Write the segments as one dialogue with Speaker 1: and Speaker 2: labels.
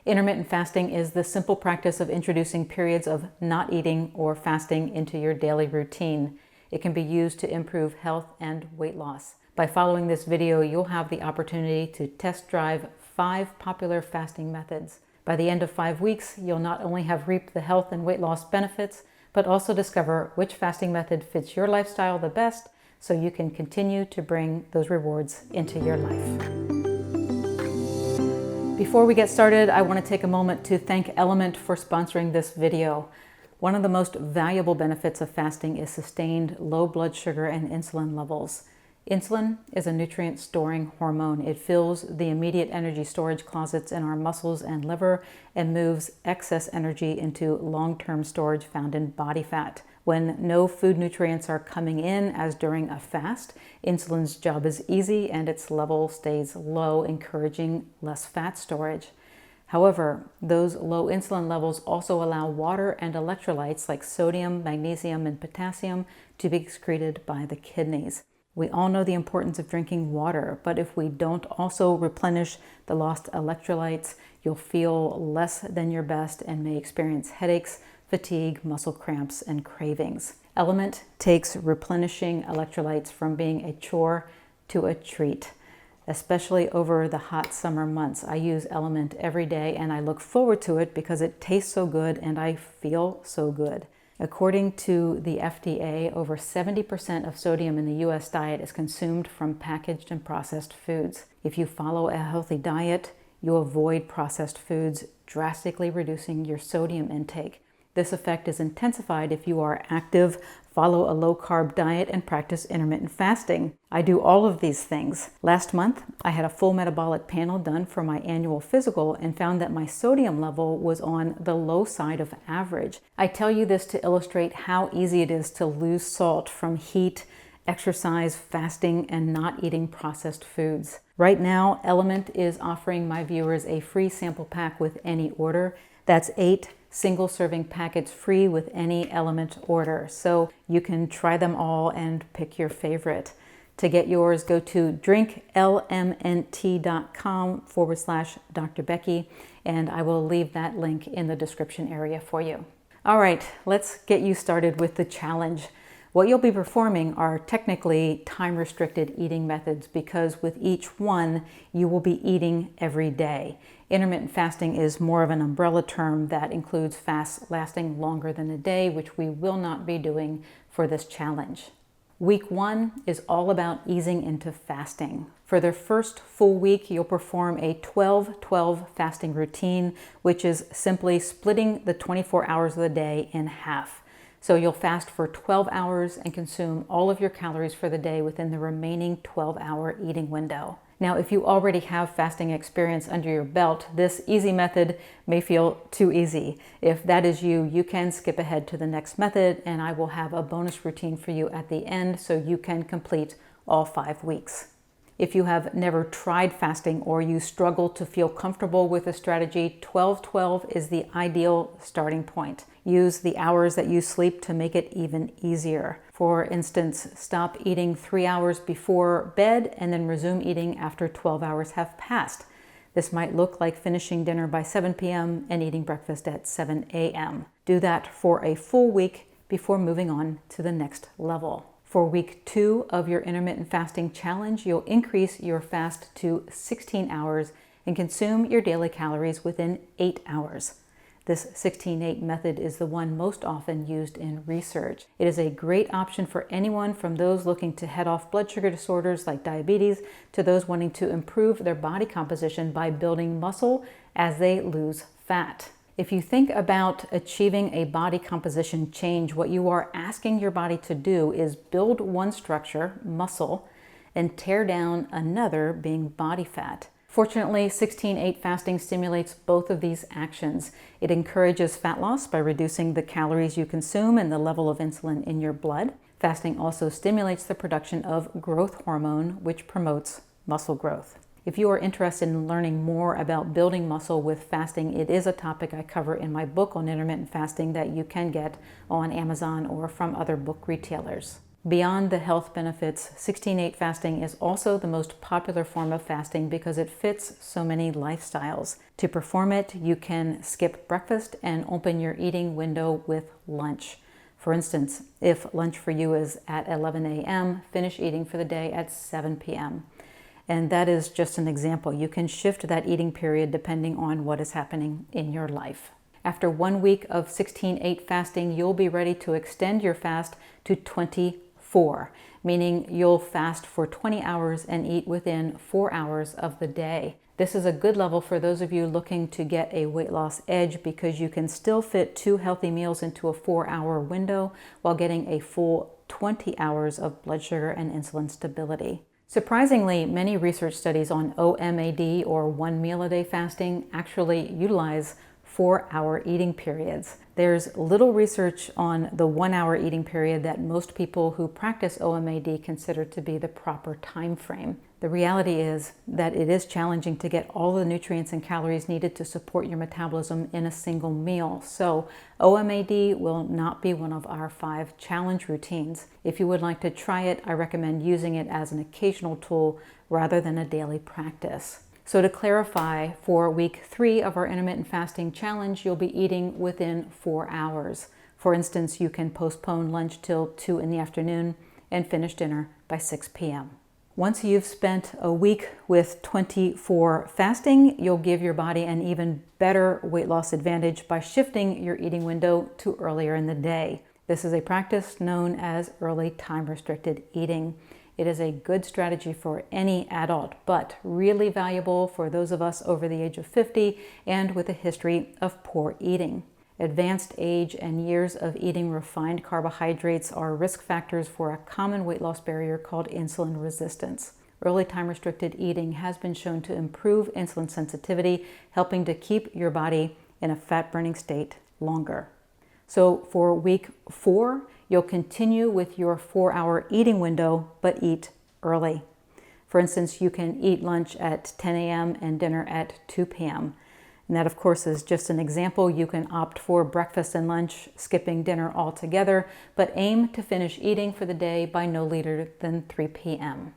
Speaker 1: Intermittent fasting is the simple practice of introducing periods of not eating or fasting into your daily routine. It can be used to improve health and weight loss. By following this video, you'll have the opportunity to test drive 5 popular fasting methods. By the end of 5 weeks, you'll not only have reaped the health and weight loss benefits, but also discover which fasting method fits your lifestyle the best so you can continue to bring those rewards into your life. Before we get started, I want to take a moment to thank LMNT for sponsoring this video. One of the most valuable benefits of fasting is sustained low blood sugar and insulin levels. Insulin is a nutrient-storing hormone. It fills the immediate energy storage closets in our muscles and liver and moves excess energy into long-term storage found in body fat. When no food nutrients are coming in, as during a fast, insulin's job is easy and its level stays low, encouraging less fat storage. However, those low insulin levels also allow water and electrolytes like sodium, magnesium, and potassium to be excreted by the kidneys. We all know the importance of drinking water, but if we don't also replenish the lost electrolytes, you'll feel less than your best and may experience headaches, fatigue, muscle cramps, and cravings. LMNT takes replenishing electrolytes from being a chore to a treat, especially over the hot summer months. I use LMNT every day and I look forward to it because it tastes so good and I feel so good. According to the FDA, over 70% of sodium in the U.S. diet is consumed from packaged and processed foods. If you follow a healthy diet, you avoid processed foods, drastically reducing your sodium intake. This effect is intensified if you are active, follow a low-carb diet, and practice intermittent fasting. I do all of these things. Last month, I had a full metabolic panel done for my annual physical and found that my sodium level was on the low side of average. I tell you this to illustrate how easy it is to lose salt from heat, exercise, fasting, and not eating processed foods. Right now, LMNT is offering my viewers a free sample pack with any order. That's 8 single-serving packets free with any LMNT order. So you can try them all and pick your favorite. To get yours, go to drinklmnt.com/Dr. Becky, and I will leave that link in the description area for you. All right, let's get you started with the challenge. What you'll be performing are technically time-restricted eating methods because with each one, you will be eating every day. Intermittent fasting is more of an umbrella term that includes fasts lasting longer than a day, which we will not be doing for this challenge. Week 1 is all about easing into fasting. For the first full week, you'll perform a 12-12 fasting routine, which is simply splitting the 24 hours of the day in half. So you'll fast for 12 hours and consume all of your calories for the day within the remaining 12-hour eating window. Now, if you already have fasting experience under your belt, this easy method may feel too easy. If that is you, you can skip ahead to the next method, and I will have a bonus routine for you at the end so you can complete all 5 weeks. If you have never tried fasting or you struggle to feel comfortable with the strategy, 12-12 is the ideal starting point. Use the hours that you sleep to make it even easier. For instance, stop eating 3 hours before bed and then resume eating after 12 hours have passed. This might look like finishing dinner by 7 p.m. and eating breakfast at 7 a.m. Do that for a full week before moving on to the next level. For week 2 of your intermittent fasting challenge, you'll increase your fast to 16 hours and consume your daily calories within 8 hours. This 16-8 method is the one most often used in research. It is a great option for anyone from those looking to head off blood sugar disorders like diabetes to those wanting to improve their body composition by building muscle as they lose fat. If you think about achieving a body composition change, what you are asking your body to do is build one structure, muscle, and tear down another, being body fat. Fortunately, 16-8 fasting stimulates both of these actions. It encourages fat loss by reducing the calories you consume and the level of insulin in your blood. Fasting also stimulates the production of growth hormone, which promotes muscle growth. If you are interested in learning more about building muscle with fasting, it is a topic I cover in my book on intermittent fasting that you can get on Amazon or from other book retailers. Beyond the health benefits, 16/8 fasting is also the most popular form of fasting because it fits so many lifestyles. To perform it, you can skip breakfast and open your eating window with lunch. For instance, if lunch for you is at 11 a.m., finish eating for the day at 7 p.m. And that is just an example. You can shift that eating period depending on what is happening in your life. After 1 week of 16/8 fasting, you'll be ready to extend your fast to 24, meaning you'll fast for 20 hours and eat within 4 hours of the day. This is a good level for those of you looking to get a weight loss edge because you can still fit 2 healthy meals into a 4-hour window while getting a full 20 hours of blood sugar and insulin stability. Surprisingly, many research studies on OMAD, or 1 meal a day fasting, actually utilize 4-hour eating periods. There's little research on the 1-hour eating period that most people who practice OMAD consider to be the proper time frame. The reality is that it is challenging to get all the nutrients and calories needed to support your metabolism in a single meal. So OMAD will not be one of our 5 challenge routines. If you would like to try it, I recommend using it as an occasional tool rather than a daily practice. So to clarify, for week 3 of our intermittent fasting challenge, you'll be eating within 4 hours. For instance, you can postpone lunch till 2 in the afternoon and finish dinner by 6 p.m. Once you've spent a week with 24 fasting, you'll give your body an even better weight loss advantage by shifting your eating window to earlier in the day. This is a practice known as early time-restricted eating. It is a good strategy for any adult, but really valuable for those of us over the age of 50 and with a history of poor eating. Advanced age and years of eating refined carbohydrates are risk factors for a common weight loss barrier called insulin resistance. Early time-restricted eating has been shown to improve insulin sensitivity, helping to keep your body in a fat-burning state longer. So for week 4, you'll continue with your 4-hour eating window, but eat early. For instance, you can eat lunch at 10 a.m. and dinner at 2 p.m. And that, of course, is just an example. You can opt for breakfast and lunch, skipping dinner altogether, but aim to finish eating for the day by no later than 3 p.m.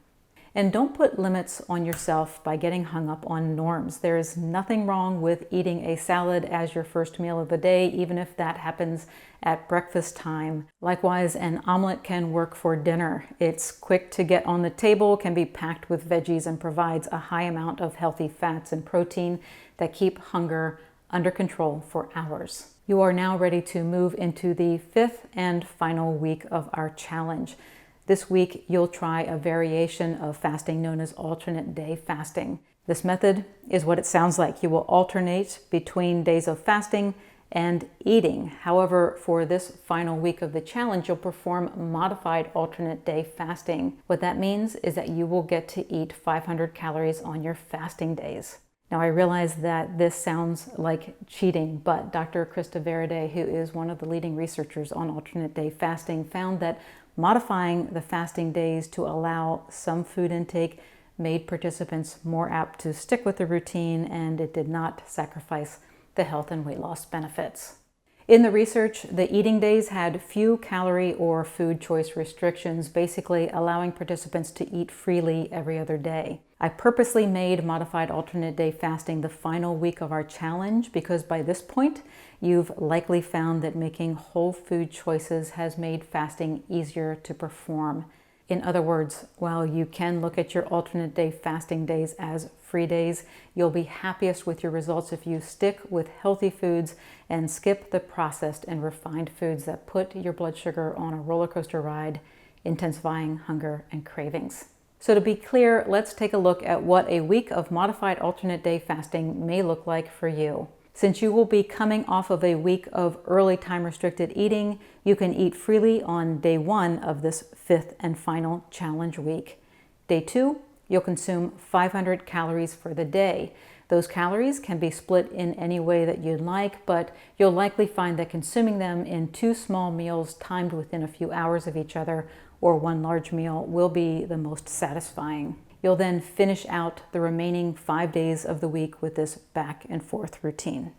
Speaker 1: And don't put limits on yourself by getting hung up on norms. There is nothing wrong with eating a salad as your first meal of the day, even if that happens at breakfast time. Likewise, an omelet can work for dinner. It's quick to get on the table, can be packed with veggies, and provides a high amount of healthy fats and protein that keep hunger under control for hours. You are now ready to move into the 5th and final week of our challenge. This week, you'll try a variation of fasting known as alternate day fasting. This method is what it sounds like. You will alternate between days of fasting and eating. However, for this final week of the challenge, you'll perform modified alternate day fasting. What that means is that you will get to eat 500 calories on your fasting days. Now, I realize that this sounds like cheating, but Dr. Krista Varade, who is one of the leading researchers on alternate day fasting, found that modifying the fasting days to allow some food intake made participants more apt to stick with the routine, and it did not sacrifice the health and weight loss benefits. In the research, the eating days had few calorie or food choice restrictions, basically allowing participants to eat freely every other day. I purposely made modified alternate day fasting the final week of our challenge because by this point, you've likely found that making whole food choices has made fasting easier to perform. In other words, while you can look at your alternate day fasting days as free days, you'll be happiest with your results if you stick with healthy foods and skip the processed and refined foods that put your blood sugar on a roller coaster ride, intensifying hunger and cravings. So to be clear, let's take a look at what a week of modified alternate day fasting may look like for you. Since you will be coming off of a week of early time restricted eating, you can eat freely on day 1 of this 5th and final challenge week. Day 2, you'll consume 500 calories for the day. Those calories can be split in any way that you'd like, but you'll likely find that consuming them in 2 small meals timed within a few hours of each other or 1 large meal will be the most satisfying. You'll then finish out the remaining 5 days of the week with this back and forth routine.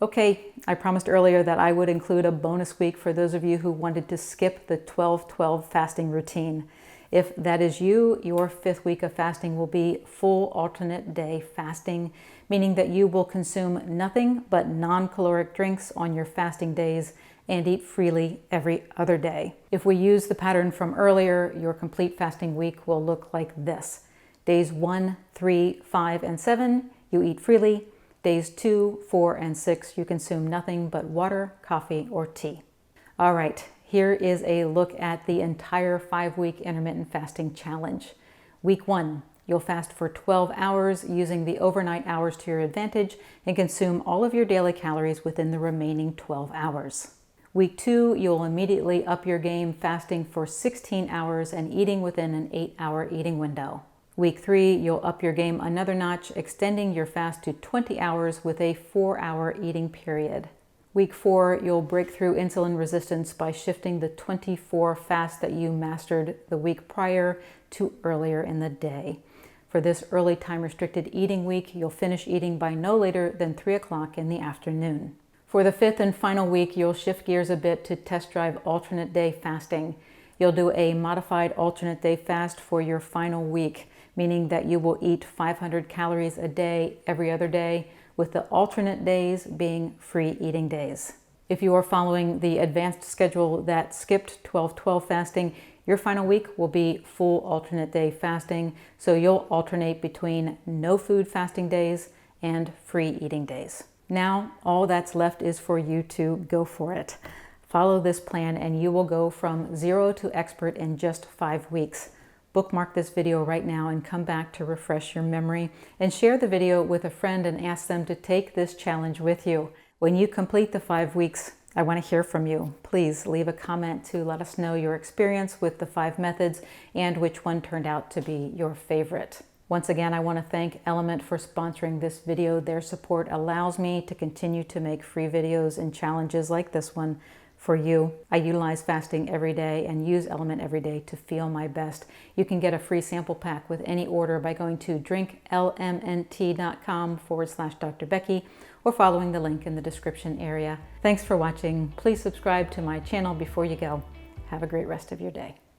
Speaker 1: Okay, I promised earlier that I would include a bonus week for those of you who wanted to skip the 12-12 fasting routine. If that is you, your 5th week of fasting will be full alternate day fasting, meaning that you will consume nothing but non-caloric drinks on your fasting days and eat freely every other day. If we use the pattern from earlier, your complete fasting week will look like this. Days 1, 3, 5, and 7, you eat freely. Days 2, 4, and 6, you consume nothing but water, coffee, or tea. All right, here is a look at the entire 5-week intermittent fasting challenge. Week 1, you'll fast for 12 hours using the overnight hours to your advantage and consume all of your daily calories within the remaining 12 hours. Week 2, you'll immediately up your game, fasting for 16 hours and eating within an 8-hour eating window. Week 3, you'll up your game another notch, extending your fast to 20 hours with a 4-hour eating period. Week 4, you'll break through insulin resistance by shifting the 24 fast that you mastered the week prior to earlier in the day. For this early time-restricted eating week, you'll finish eating by no later than 3 o'clock in the afternoon. For the 5th and final week, you'll shift gears a bit to test drive alternate day fasting. You'll do a modified alternate day fast for your final week, meaning that you will eat 500 calories a day every other day, with the alternate days being free eating days. If you are following the advanced schedule that skipped 12-12 fasting, your final week will be full alternate day fasting, so you'll alternate between no food fasting days and free eating days. Now, all that's left is for you to go for it. Follow this plan and you will go from 0 to expert in just 5 weeks. Bookmark this video right now and come back to refresh your memory, and share the video with a friend and ask them to take this challenge with you. When you complete the 5 weeks, I want to hear from you. Please leave a comment to let us know your experience with the 5 methods and which one turned out to be your favorite. Once again, I want to thank Element for sponsoring this video. Their support allows me to continue to make free videos and challenges like this one for you. I utilize fasting every day and use Element every day to feel my best. You can get a free sample pack with any order by going to drinklmnt.com/Dr. Becky or following the link in the description area. Thanks for watching. Please subscribe to my channel before you go. Have a great rest of your day.